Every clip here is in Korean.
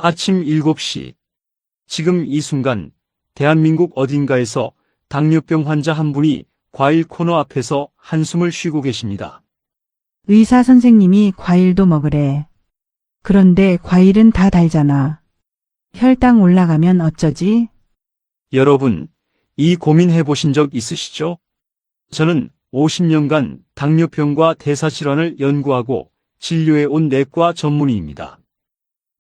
아침 7시. 지금 이 순간 대한민국 어딘가에서 당뇨병 환자 한 분이 과일 코너 앞에서 한숨을 쉬고 계십니다. 의사 선생님이 과일도 먹으래. 그런데 과일은 다 달잖아. 혈당 올라가면 어쩌지? 여러분, 이 고민 해보신 적 있으시죠? 저는 50년간 당뇨병과 대사질환을 연구하고 진료해온 내과 전문의입니다.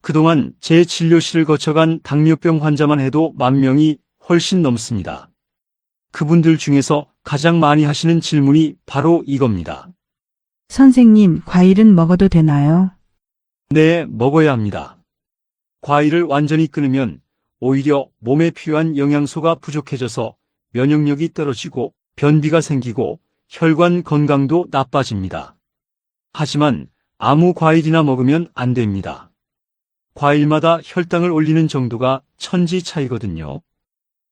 그동안 제 진료실을 거쳐간 당뇨병 환자만 해도 10,000명이 훨씬 넘습니다. 그분들 중에서 가장 많이 하시는 질문이 바로 이겁니다. 선생님, 과일은 먹어도 되나요? 네, 먹어야 합니다. 과일을 완전히 끊으면 오히려 몸에 필요한 영양소가 부족해져서 면역력이 떨어지고 변비가 생기고 혈관 건강도 나빠집니다. 하지만 아무 과일이나 먹으면 안 됩니다. 과일마다 혈당을 올리는 정도가 천지 차이거든요.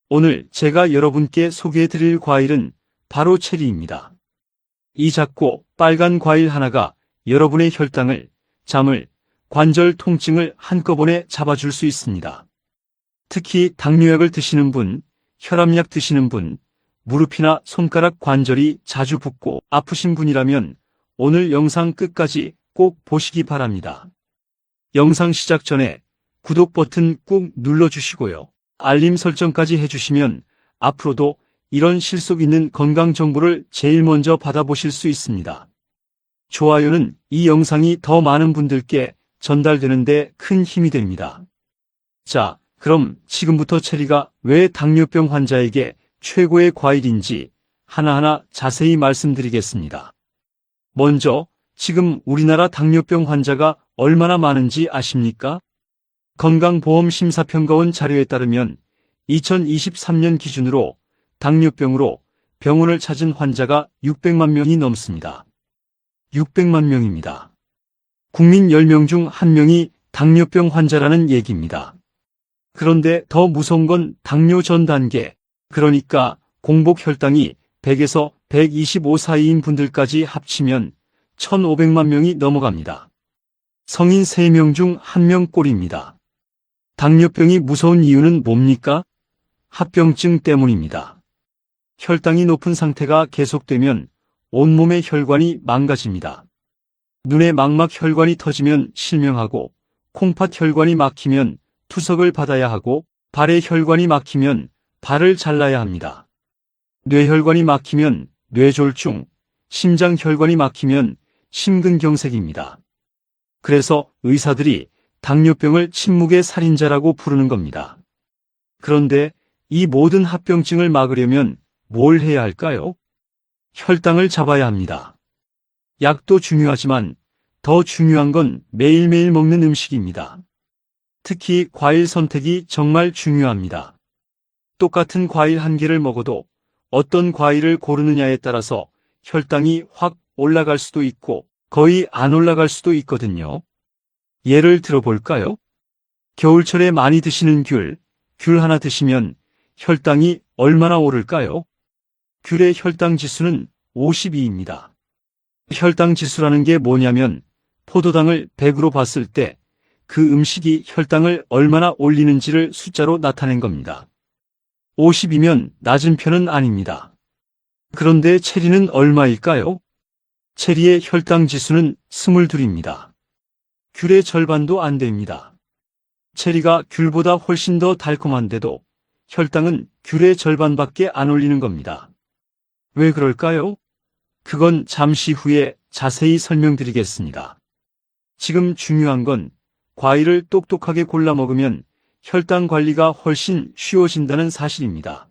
오늘 제가 여러분께 소개해드릴 과일은 바로 체리입니다. 이 작고 빨간 과일 하나가 여러분의 혈당을, 잠을, 관절 통증을 한꺼번에 잡아줄 수 있습니다. 특히 당뇨약을 드시는 분, 혈압약 드시는 분, 무릎이나 손가락 관절이 자주 붓고 아프신 분이라면 오늘 영상 끝까지 꼭 보시기 바랍니다. 영상 시작 전에 구독 버튼 꾹 눌러주시고요. 알림 설정까지 해주시면 앞으로도 이런 실속 있는 건강 정보를 제일 먼저 받아보실 수 있습니다. 좋아요는 이 영상이 더 많은 분들께 전달되는데 큰 힘이 됩니다. 자, 그럼 지금부터 체리가 왜 당뇨병 환자에게 최고의 과일인지 하나하나 자세히 말씀드리겠습니다. 먼저 지금 우리나라 당뇨병 환자가 얼마나 많은지 아십니까? 건강보험심사평가원 자료에 따르면 2023년 기준으로 당뇨병으로 병원을 찾은 환자가 600만 명이 넘습니다. 600만 명입니다. 국민 10명 중 1명이 당뇨병 환자라는 얘기입니다. 그런데 더 무서운 건 당뇨 전 단계, 그러니까 공복 혈당이 100에서 125 사이인 분들까지 합치면 1,500만 명이 넘어갑니다. 성인 3명 중 1명 꼴입니다. 당뇨병이 무서운 이유는 뭡니까? 합병증 때문입니다. 혈당이 높은 상태가 계속되면 온몸의 혈관이 망가집니다. 눈의 망막 혈관이 터지면 실명하고, 콩팥 혈관이 막히면 투석을 받아야 하고, 발의 혈관이 막히면 발을 잘라야 합니다. 뇌혈관이 막히면 뇌졸중, 심장 혈관이 막히면 심근경색입니다. 그래서 의사들이 당뇨병을 침묵의 살인자라고 부르는 겁니다. 그런데 이 모든 합병증을 막으려면 뭘 해야 할까요? 혈당을 잡아야 합니다. 약도 중요하지만 더 중요한 건 매일매일 먹는 음식입니다. 특히 과일 선택이 정말 중요합니다. 똑같은 과일 한 개를 먹어도 어떤 과일을 고르느냐에 따라서 혈당이 확 올라갈 수도 있고 거의 안 올라갈 수도 있거든요. 예를 들어볼까요? 겨울철에 많이 드시는 귤 하나 드시면 혈당이 얼마나 오를까요? 귤의 혈당 지수는 52입니다. 혈당 지수라는 게 뭐냐면 포도당을 100으로 봤을 때 그 음식이 혈당을 얼마나 올리는지를 숫자로 나타낸 겁니다. 50이면 낮은 편은 아닙니다. 그런데 체리는 얼마일까요? 체리의 혈당 지수는 22입니다. 귤의 절반도 안 됩니다. 체리가 귤보다 훨씬 더 달콤한데도 혈당은 귤의 절반밖에 안 올리는 겁니다. 왜 그럴까요? 그건 잠시 후에 자세히 설명드리겠습니다. 지금 중요한 건 과일을 똑똑하게 골라 먹으면 혈당 관리가 훨씬 쉬워진다는 사실입니다.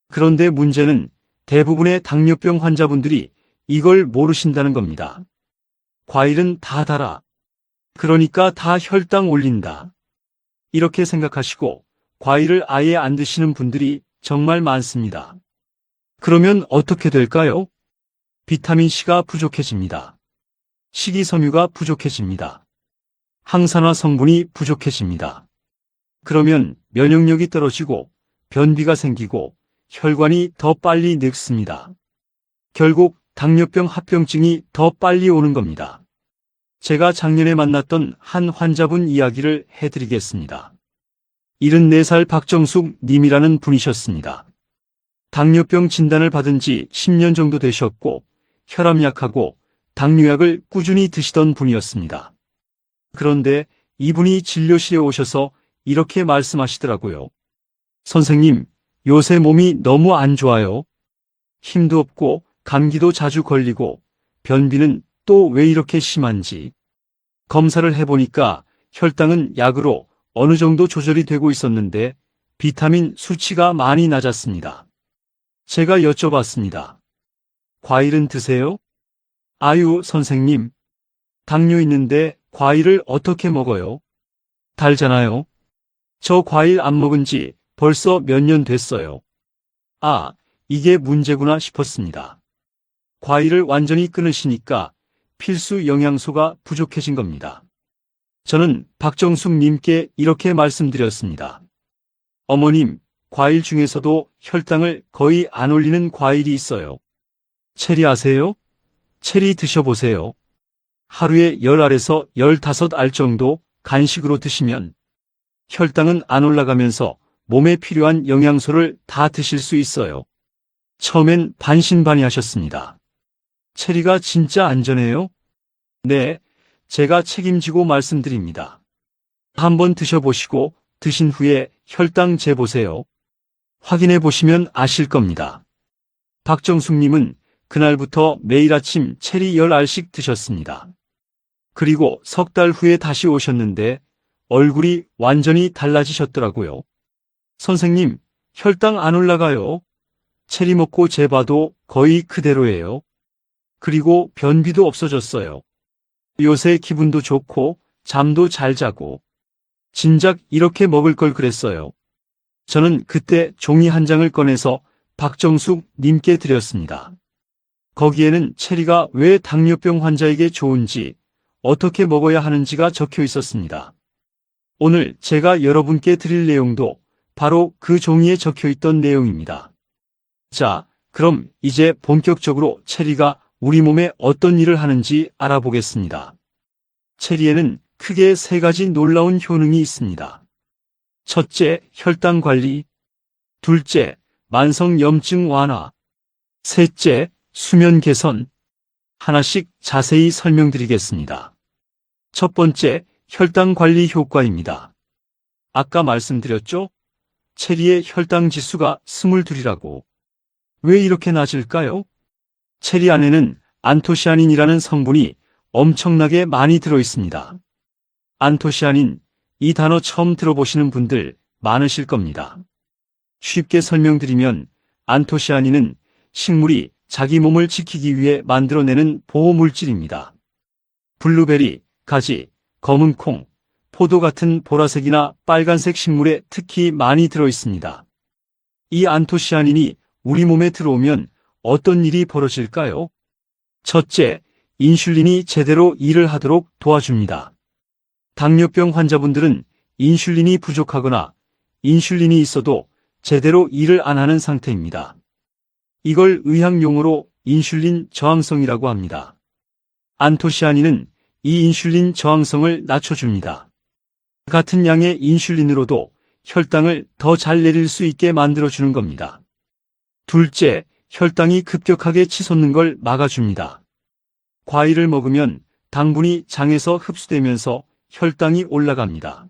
그런데 문제는 대부분의 당뇨병 환자분들이 이걸 모르신다는 겁니다. 과일은 다 달아. 그러니까 다 혈당 올린다. 이렇게 생각하시고 과일을 아예 안 드시는 분들이 정말 많습니다. 그러면 어떻게 될까요? 비타민C가 부족해집니다. 식이섬유가 부족해집니다. 항산화 성분이 부족해집니다. 그러면 면역력이 떨어지고 변비가 생기고 혈관이 더 빨리 늙습니다. 결국 당뇨병 합병증이 더 빨리 오는 겁니다. 제가 작년에 만났던 한 환자분 이야기를 해드리겠습니다. 74살 박정숙 님이라는 분이셨습니다. 당뇨병 진단을 받은 지 10년 정도 되셨고 혈압약하고 당뇨약을 꾸준히 드시던 분이었습니다. 그런데 이분이 진료실에 오셔서 이렇게 말씀하시더라고요. 선생님, 요새 몸이 너무 안 좋아요. 힘도 없고 감기도 자주 걸리고 변비는 또 왜 이렇게 심한지. 검사를 해보니까 혈당은 약으로 어느 정도 조절이 되고 있었는데 비타민 수치가 많이 낮았습니다. 제가 여쭤봤습니다. 과일은 드세요? 아유, 선생님. 당뇨 있는데 과일을 어떻게 먹어요? 달잖아요. 저 과일 안 먹은 지 벌써 몇 년 됐어요. 아, 이게 문제구나 싶었습니다. 과일을 완전히 끊으시니까 필수 영양소가 부족해진 겁니다. 저는 박정숙 님께 이렇게 말씀드렸습니다. 어머님, 과일 중에서도 혈당을 거의 안 올리는 과일이 있어요. 체리 아세요? 체리 드셔보세요. 하루에 10알에서 15알 정도 간식으로 드시면 혈당은 안 올라가면서 몸에 필요한 영양소를 다 드실 수 있어요. 처음엔 반신반의하셨습니다. 체리가 진짜 안전해요? 네, 제가 책임지고 말씀드립니다. 한번 드셔보시고 드신 후에 혈당 재보세요. 확인해 보시면 아실 겁니다. 박정숙님은 그날부터 매일 아침 체리 10알씩 드셨습니다. 그리고 석 달 후에 다시 오셨는데 얼굴이 완전히 달라지셨더라고요. 선생님, 혈당 안 올라가요. 체리 먹고 재봐도 거의 그대로예요. 그리고 변비도 없어졌어요. 요새 기분도 좋고 잠도 잘 자고. 진작 이렇게 먹을 걸 그랬어요. 저는 그때 종이 한 장을 꺼내서 박정숙 님께 드렸습니다. 거기에는 체리가 왜 당뇨병 환자에게 좋은지, 어떻게 먹어야 하는지가 적혀 있었습니다. 오늘 제가 여러분께 드릴 내용도 바로 그 종이에 적혀 있던 내용입니다. 자, 그럼 이제 본격적으로 체리가 우리 몸에 어떤 일을 하는지 알아보겠습니다. 체리에는 크게 3가지 놀라운 효능이 있습니다. 첫째, 혈당 관리. 둘째, 만성 염증 완화. 셋째, 수면 개선. 하나씩 자세히 설명드리겠습니다. 첫 번째, 혈당 관리 효과입니다. 아까 말씀드렸죠? 체리의 혈당 지수가 22이라고. 왜 이렇게 낮을까요? 체리 안에는 안토시아닌이라는 성분이 엄청나게 많이 들어있습니다. 안토시아닌, 이 단어 처음 들어보시는 분들 많으실 겁니다. 쉽게 설명드리면 안토시아닌은 식물이 자기 몸을 지키기 위해 만들어내는 보호물질입니다. 블루베리, 가지, 검은 콩, 포도 같은 보라색이나 빨간색 식물에 특히 많이 들어있습니다. 이 안토시아닌이 우리 몸에 들어오면 어떤 일이 벌어질까요? 첫째, 인슐린이 제대로 일을 하도록 도와줍니다. 당뇨병 환자분들은 인슐린이 부족하거나 인슐린이 있어도 제대로 일을 안 하는 상태입니다. 이걸 의학용어로 인슐린 저항성이라고 합니다. 안토시아닌은 이 인슐린 저항성을 낮춰줍니다. 같은 양의 인슐린으로도 혈당을 더 잘 내릴 수 있게 만들어주는 겁니다. 둘째, 혈당이 급격하게 치솟는 걸 막아줍니다. 과일을 먹으면 당분이 장에서 흡수되면서 혈당이 올라갑니다.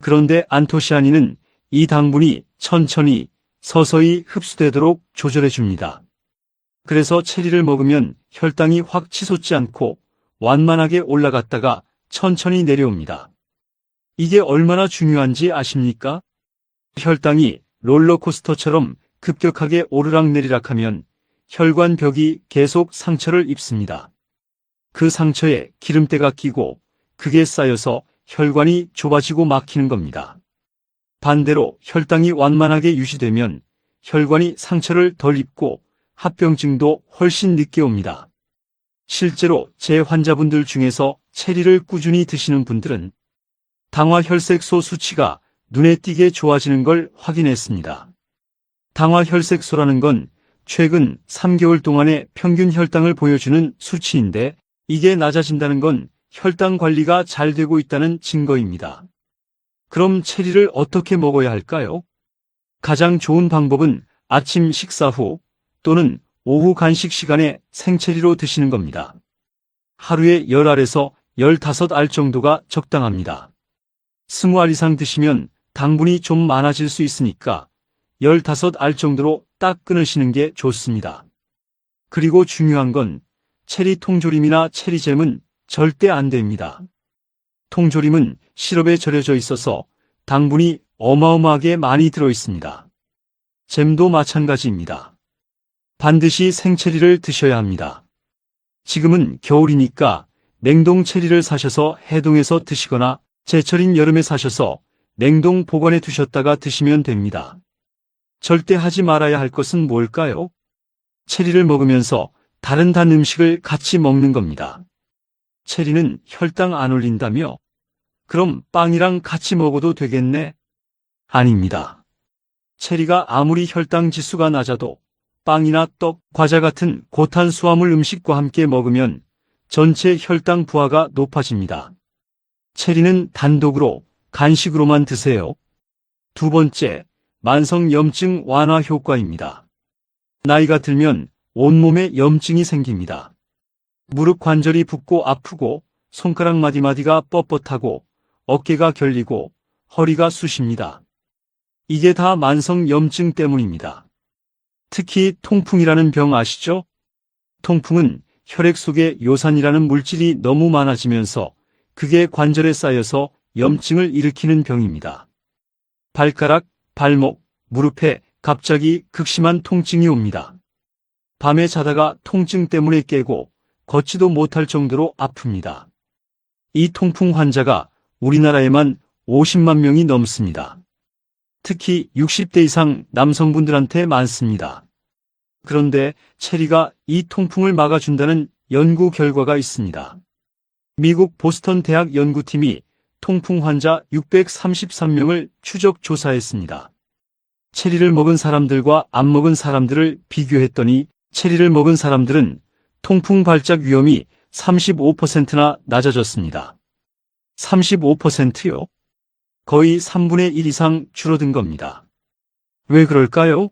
그런데 안토시아닌은 이 당분이 천천히 서서히 흡수되도록 조절해줍니다. 그래서 체리를 먹으면 혈당이 확 치솟지 않고 완만하게 올라갔다가 천천히 내려옵니다. 이게 얼마나 중요한지 아십니까? 혈당이 롤러코스터처럼 급격하게 오르락내리락하면 혈관벽이 계속 상처를 입습니다. 그 상처에 기름때가 끼고 그게 쌓여서 혈관이 좁아지고 막히는 겁니다. 반대로 혈당이 완만하게 유지되면 혈관이 상처를 덜 입고 합병증도 훨씬 늦게 옵니다. 실제로 제 환자분들 중에서 체리를 꾸준히 드시는 분들은 당화혈색소 수치가 눈에 띄게 좋아지는 걸 확인했습니다. 당화혈색소라는 건 최근 3개월 동안의 평균 혈당을 보여주는 수치인데 이게 낮아진다는 건 혈당 관리가 잘 되고 있다는 증거입니다. 그럼 체리를 어떻게 먹어야 할까요? 가장 좋은 방법은 아침 식사 후 또는 오후 간식 시간에 생체리로 드시는 겁니다. 하루에 10알에서 15알 정도가 적당합니다. 20알 이상 드시면 당분이 좀 많아질 수 있으니까 15알 정도로 딱 끊으시는 게 좋습니다. 그리고 중요한 건 체리 통조림이나 체리잼은 절대 안 됩니다. 통조림은 시럽에 절여져 있어서 당분이 어마어마하게 많이 들어 있습니다. 잼도 마찬가지입니다. 반드시 생체리를 드셔야 합니다. 지금은 겨울이니까 냉동 체리를 사셔서 해동해서 드시거나 제철인 여름에 사셔서 냉동 보관해 두셨다가 드시면 됩니다. 절대 하지 말아야 할 것은 뭘까요? 체리를 먹으면서 다른 단 음식을 같이 먹는 겁니다. 체리는 혈당 안 올린다며? 그럼 빵이랑 같이 먹어도 되겠네? 아닙니다. 체리가 아무리 혈당 지수가 낮아도 빵이나 떡, 과자 같은 고탄수화물 음식과 함께 먹으면 전체 혈당 부하가 높아집니다. 체리는 단독으로, 간식으로만 드세요. 두 번째, 만성염증 완화 효과입니다. 나이가 들면 온몸에 염증이 생깁니다. 무릎 관절이 붓고 아프고 손가락 마디마디가 뻣뻣하고 어깨가 결리고 허리가 쑤십니다. 이게 다 만성염증 때문입니다. 특히 통풍이라는 병 아시죠? 통풍은 혈액 속에 요산이라는 물질이 너무 많아지면서 그게 관절에 쌓여서 염증을 일으키는 병입니다. 발가락, 발목, 무릎에 갑자기 극심한 통증이 옵니다. 밤에 자다가 통증 때문에 깨고 걷지도 못할 정도로 아픕니다. 이 통풍 환자가 우리나라에만 50만 명이 넘습니다. 특히 60대 이상 남성분들한테 많습니다. 그런데 체리가 이 통풍을 막아준다는 연구 결과가 있습니다. 미국 보스턴 대학 연구팀이 통풍 환자 633명을 추적 조사했습니다. 체리를 먹은 사람들과 안 먹은 사람들을 비교했더니 체리를 먹은 사람들은 통풍 발작 위험이 35%나 낮아졌습니다. 35%요? 거의 3분의 1 이상 줄어든 겁니다. 왜 그럴까요?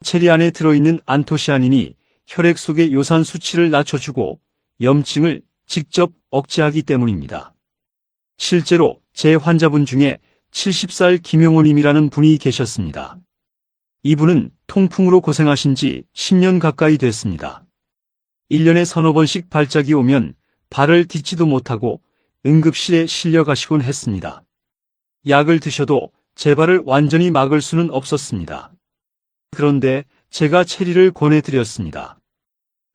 체리 안에 들어있는 안토시아닌이 혈액 속의 요산 수치를 낮춰주고 염증을 직접 억제하기 때문입니다. 실제로 제 환자분 중에 70살 김용호님이라는 분이 계셨습니다. 이분은 통풍으로 고생하신 지 10년 가까이 됐습니다. 1년에 서너 번씩 발작이 오면 발을 딛지도 못하고 응급실에 실려가시곤 했습니다. 약을 드셔도 제 발을 완전히 막을 수는 없었습니다. 그런데 제가 체리를 권해드렸습니다.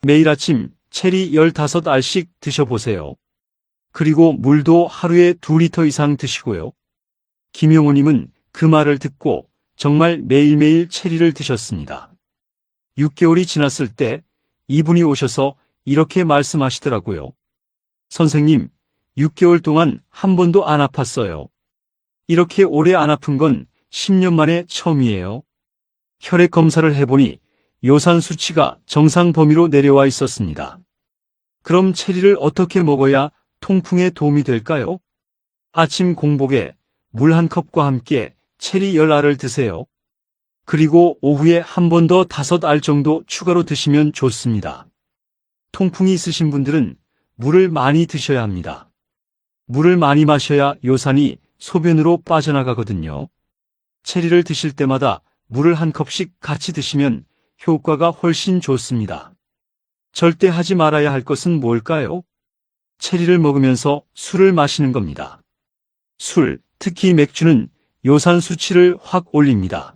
매일 아침 체리 15알씩 드셔보세요. 그리고 물도 하루에 2리터 이상 드시고요. 김용호님은 그 말을 듣고 정말 매일매일 체리를 드셨습니다. 6개월이 지났을 때 이분이 오셔서 이렇게 말씀하시더라고요. 선생님, 6개월 동안 한 번도 안 아팠어요. 이렇게 오래 안 아픈 건 10년 만에 처음이에요. 혈액 검사를 해보니 요산 수치가 정상 범위로 내려와 있었습니다. 그럼 체리를 어떻게 먹어야 통풍에 도움이 될까요? 아침 공복에 물 한 컵과 함께 체리 10알을 드세요. 그리고 오후에 한 번 더 5알 정도 추가로 드시면 좋습니다. 통풍이 있으신 분들은 물을 많이 드셔야 합니다. 물을 많이 마셔야 요산이 소변으로 빠져나가거든요. 체리를 드실 때마다 물을 한 컵씩 같이 드시면 효과가 훨씬 좋습니다. 절대 하지 말아야 할 것은 뭘까요? 체리를 먹으면서 술을 마시는 겁니다. 술, 특히 맥주는 요산 수치를 확 올립니다.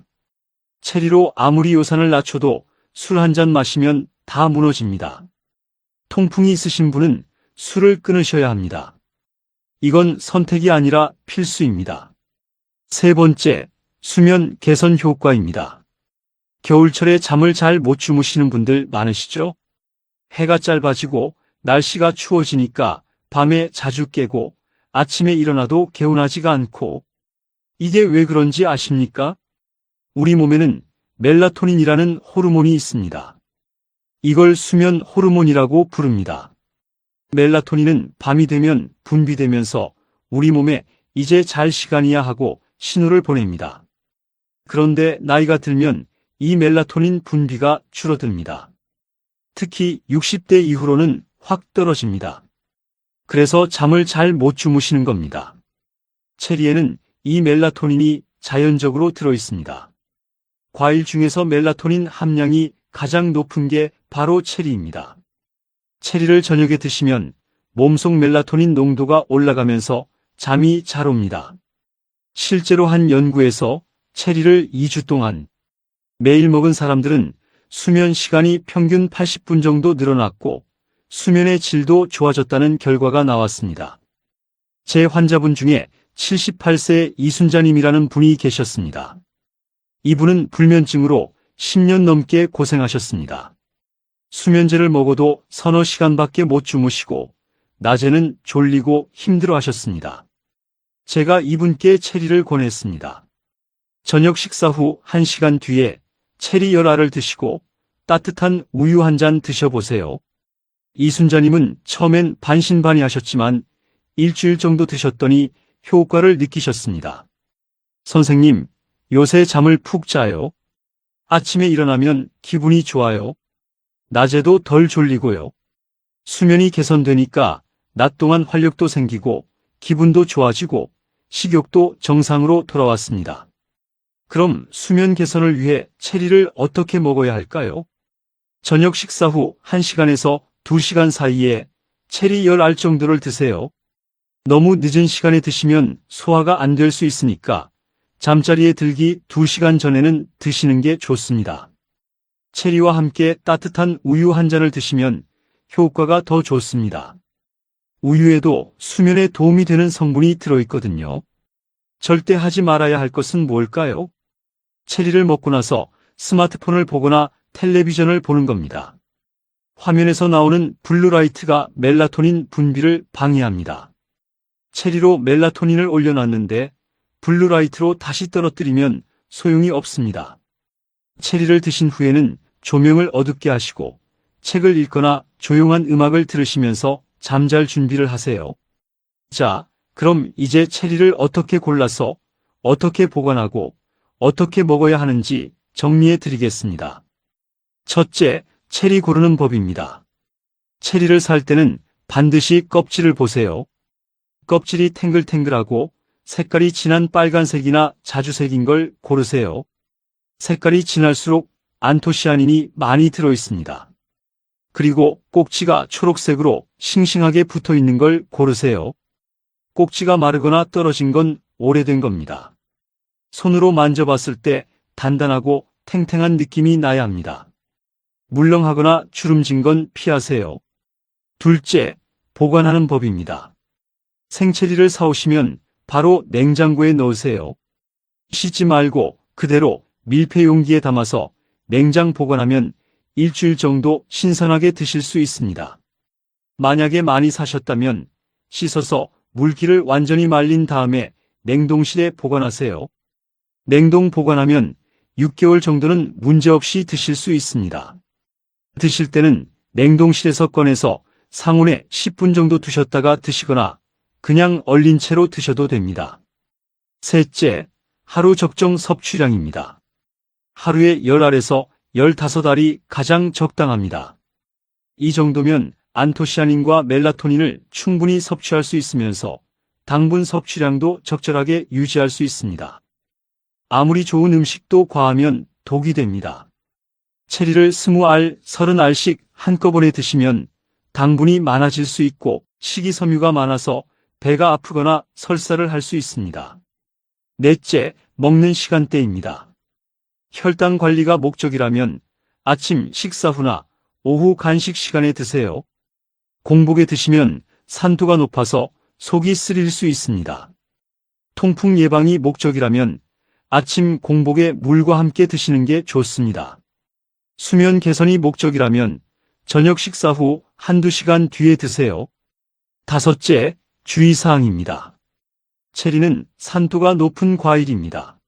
체리로 아무리 요산을 낮춰도 술 한 잔 마시면 다 무너집니다. 통풍이 있으신 분은 술을 끊으셔야 합니다. 이건 선택이 아니라 필수입니다. 세 번째, 수면 개선 효과입니다. 겨울철에 잠을 잘 못 주무시는 분들 많으시죠? 해가 짧아지고 날씨가 추워지니까 밤에 자주 깨고 아침에 일어나도 개운하지가 않고, 이게 왜 그런지 아십니까? 우리 몸에는 멜라토닌이라는 호르몬이 있습니다. 이걸 수면 호르몬이라고 부릅니다. 멜라토닌은 밤이 되면 분비되면서 우리 몸에 이제 잘 시간이야 하고 신호를 보냅니다. 그런데 나이가 들면 이 멜라토닌 분비가 줄어듭니다. 특히 60대 이후로는 확 떨어집니다. 그래서 잠을 잘 못 주무시는 겁니다. 체리에는 이 멜라토닌이 자연적으로 들어있습니다. 과일 중에서 멜라토닌 함량이 가장 높은 게 바로 체리입니다. 체리를 저녁에 드시면 몸속 멜라토닌 농도가 올라가면서 잠이 잘 옵니다. 실제로 한 연구에서 체리를 2주 동안 매일 먹은 사람들은 수면 시간이 평균 80분 정도 늘어났고 수면의 질도 좋아졌다는 결과가 나왔습니다. 제 환자분 중에 78세 이순자님이라는 분이 계셨습니다. 이분은 불면증으로 10년 넘게 고생하셨습니다. 수면제를 먹어도 서너 시간밖에 못 주무시고 낮에는 졸리고 힘들어 하셨습니다. 제가 이분께 체리를 권했습니다. 저녁 식사 후 1시간 뒤에 체리 열알을 드시고 따뜻한 우유 한 잔 드셔보세요. 이순자님은 처음엔 반신반의하셨지만 일주일 정도 드셨더니 효과를 느끼셨습니다. 선생님, 요새 잠을 푹 자요? 아침에 일어나면 기분이 좋아요? 낮에도 덜 졸리고요. 수면이 개선되니까 낮 동안 활력도 생기고 기분도 좋아지고 식욕도 정상으로 돌아왔습니다. 그럼 수면 개선을 위해 체리를 어떻게 먹어야 할까요? 저녁 식사 후 1시간에서 2시간 사이에 체리 10알 정도를 드세요. 너무 늦은 시간에 드시면 소화가 안 될 수 있으니까 잠자리에 들기 2시간 전에는 드시는 게 좋습니다. 체리와 함께 따뜻한 우유 한 잔을 드시면 효과가 더 좋습니다. 우유에도 수면에 도움이 되는 성분이 들어있거든요. 절대 하지 말아야 할 것은 뭘까요? 체리를 먹고 나서 스마트폰을 보거나 텔레비전을 보는 겁니다. 화면에서 나오는 블루라이트가 멜라토닌 분비를 방해합니다. 체리로 멜라토닌을 올려놨는데 블루라이트로 다시 떨어뜨리면 소용이 없습니다. 체리를 드신 후에는 조명을 어둡게 하시고 책을 읽거나 조용한 음악을 들으시면서 잠잘 준비를 하세요. 자, 그럼 이제 체리를 어떻게 골라서 어떻게 보관하고 어떻게 먹어야 하는지 정리해 드리겠습니다. 첫째, 체리 고르는 법입니다. 체리를 살 때는 반드시 껍질을 보세요. 껍질이 탱글탱글하고 색깔이 진한 빨간색이나 자주색인 걸 고르세요. 색깔이 진할수록 안토시아닌이 많이 들어있습니다. 그리고 꼭지가 초록색으로 싱싱하게 붙어 있는 걸 고르세요. 꼭지가 마르거나 떨어진 건 오래된 겁니다. 손으로 만져봤을 때 단단하고 탱탱한 느낌이 나야 합니다. 물렁하거나 주름진 건 피하세요. 둘째, 보관하는 법입니다. 생체리를 사오시면 바로 냉장고에 넣으세요. 씻지 말고 그대로 밀폐 용기에 담아서 냉장 보관하면 일주일 정도 신선하게 드실 수 있습니다. 만약에 많이 사셨다면 씻어서 물기를 완전히 말린 다음에 냉동실에 보관하세요. 냉동 보관하면 6개월 정도는 문제없이 드실 수 있습니다. 드실 때는 냉동실에서 꺼내서 상온에 10분 정도 두셨다가 드시거나 그냥 얼린 채로 드셔도 됩니다. 셋째, 하루 적정 섭취량입니다. 하루에 10알에서 15알이 가장 적당합니다. 이 정도면 안토시아닌과 멜라토닌을 충분히 섭취할 수 있으면서 당분 섭취량도 적절하게 유지할 수 있습니다. 아무리 좋은 음식도 과하면 독이 됩니다. 체리를 20알, 30알씩 한꺼번에 드시면 당분이 많아질 수 있고 식이섬유가 많아서 배가 아프거나 설사를 할 수 있습니다. 넷째, 먹는 시간대입니다. 혈당 관리가 목적이라면 아침 식사 후나 오후 간식 시간에 드세요. 공복에 드시면 산도가 높아서 속이 쓰릴 수 있습니다. 통풍 예방이 목적이라면 아침 공복에 물과 함께 드시는 게 좋습니다. 수면 개선이 목적이라면 저녁 식사 후 1~2시간 뒤에 드세요. 다섯째, 주의사항입니다. 체리는 산도가 높은 과일입니다.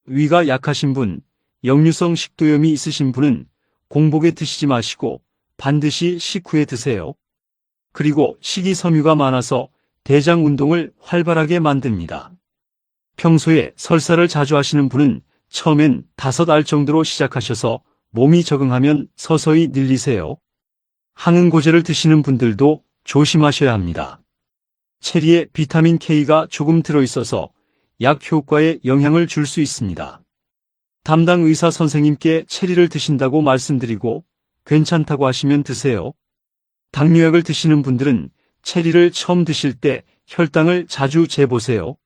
위가 약하신 분, 역류성 식도염이 있으신 분은 공복에 드시지 마시고 반드시 식후에 드세요. 그리고 식이섬유가 많아서 대장 운동을 활발하게 만듭니다. 평소에 설사를 자주 하시는 분은 처음엔 5알 정도로 시작하셔서 몸이 적응하면 서서히 늘리세요. 항응고제를 드시는 분들도 조심하셔야 합니다. 체리에 비타민 K가 조금 들어있어서 약 효과에 영향을 줄 수 있습니다. 담당 의사 선생님께 체리를 드신다고 말씀드리고 괜찮다고 하시면 드세요. 당뇨약을 드시는 분들은 체리를 처음 드실 때 혈당을 자주 재보세요.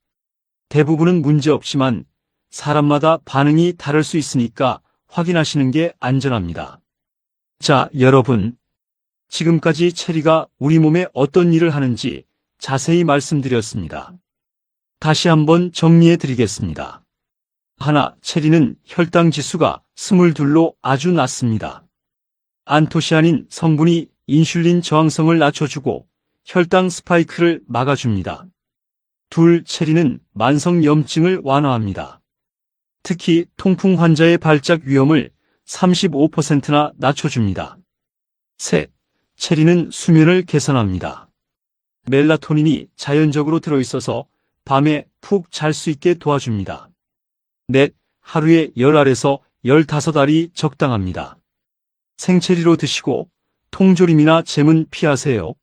대부분은 문제 없지만 사람마다 반응이 다를 수 있으니까 확인하시는 게 안전합니다. 자, 여러분. 지금까지 체리가 우리 몸에 어떤 일을 하는지 자세히 말씀드렸습니다. 다시 한번 정리해 드리겠습니다. 하나, 체리는 혈당 지수가 22로 아주 낮습니다. 안토시아닌 성분이 인슐린 저항성을 낮춰주고 혈당 스파이크를 막아줍니다. 둘, 체리는 만성 염증을 완화합니다. 특히 통풍 환자의 발작 위험을 35%나 낮춰줍니다. 셋, 체리는 수면을 개선합니다. 멜라토닌이 자연적으로 들어있어서 밤에 푹 잘 수 있게 도와줍니다. 넷, 하루에 10알에서 15알이 적당합니다. 생체리로 드시고 통조림이나 잼은 피하세요.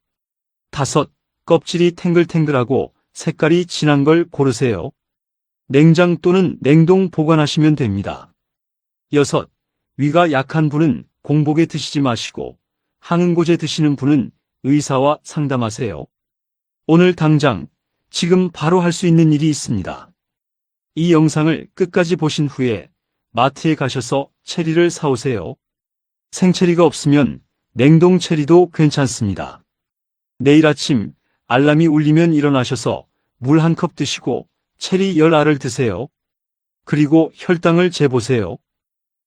다섯, 껍질이 탱글탱글하고 색깔이 진한 걸 고르세요. 냉장 또는 냉동 보관하시면 됩니다. 여섯, 위가 약한 분은 공복에 드시지 마시고 항응고제 드시는 분은 의사와 상담하세요. 오늘 당장 지금 바로 할 수 있는 일이 있습니다. 이 영상을 끝까지 보신 후에 마트에 가셔서 체리를 사오세요. 생체리가 없으면 냉동 체리도 괜찮습니다. 내일 아침 알람이 울리면 일어나셔서 물 1컵 드시고 체리 10알을 드세요. 그리고 혈당을 재보세요.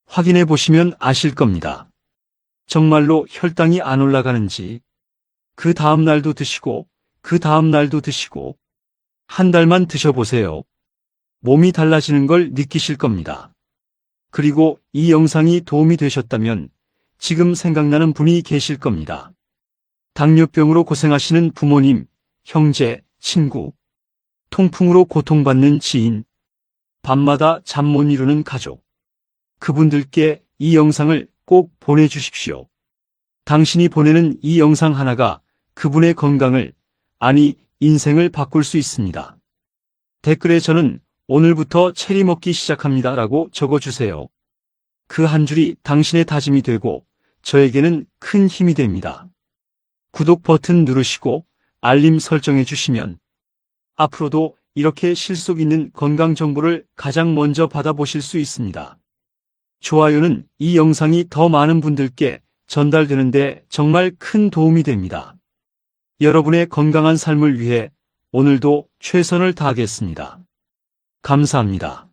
확인해 보시면 아실 겁니다. 정말로 혈당이 안 올라가는지. 그 다음 날도 드시고 그 다음 날도 드시고 한 달만 드셔보세요. 몸이 달라지는 걸 느끼실 겁니다. 그리고 이 영상이 도움이 되셨다면 지금 생각나는 분이 계실 겁니다. 당뇨병으로 고생하시는 부모님, 형제, 친구, 통풍으로 고통받는 지인, 밤마다 잠 못 이루는 가족. 그분들께 이 영상을 꼭 보내주십시오. 당신이 보내는 이 영상 하나가 그분의 건강을, 아니 인생을 바꿀 수 있습니다. 댓글에 저는 오늘부터 체리 먹기 시작합니다 라고 적어주세요. 그 한 줄이 당신의 다짐이 되고 저에게는 큰 힘이 됩니다. 구독 버튼 누르시고 알림 설정해 주시면 앞으로도 이렇게 실속 있는 건강 정보를 가장 먼저 받아보실 수 있습니다. 좋아요는 이 영상이 더 많은 분들께 전달되는데 정말 큰 도움이 됩니다. 여러분의 건강한 삶을 위해 오늘도 최선을 다하겠습니다. 감사합니다.